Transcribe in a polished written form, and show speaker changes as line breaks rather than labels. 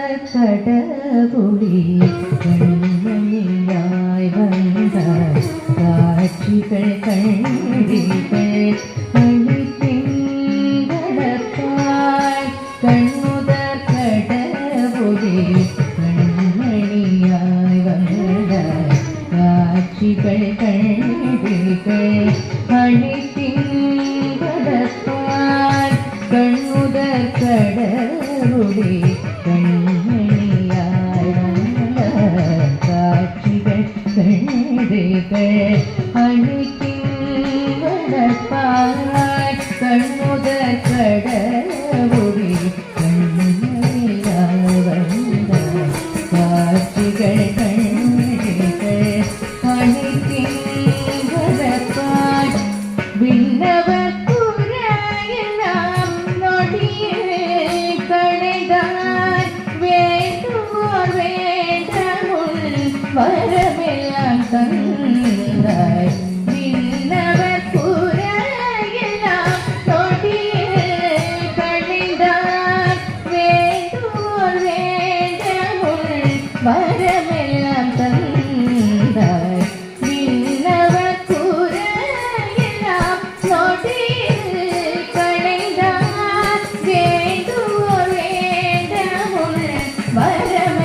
கடவுளே கண்மணியாய் வந்தார் காட்சிகள் கண்டீர்கள் அழித்திங்களப்பாய் கண்முதற் கடவுளே கண்மணியாய் வந்தார் காட்சிகள் கண்டீர்கள் அழித்திங்களப்பாய் கண்முதற் கடவுளே கண்மணியாய் வந்தார் காட்சிகள் கண்டீர்கள் அழித்திங்களப்பாய் கண்முதற் கடவுளே கண்மணியாய் வந்தார் காட்சிகள் கண்டீர்கள் அழித்திங்களப்பாய் விண்ணவர் குறையெல்லாம் நொடியில் களைந்தாய் வேண்டுவோர் வேண்டமுள் வரமெல்லாம் தந்தாய் விண்ணவர் குறையெல்லாம் நொடியில் களைந்தாய் வேண்டுவோர் வேண்டமுள் வரமெல்லாம் தந்தாய் விண்ணவர் குறையெல்லாம் நொடியில் களைந்தாய் வேண்டுவோர் வேண்டமுள் வரமெல்லாம்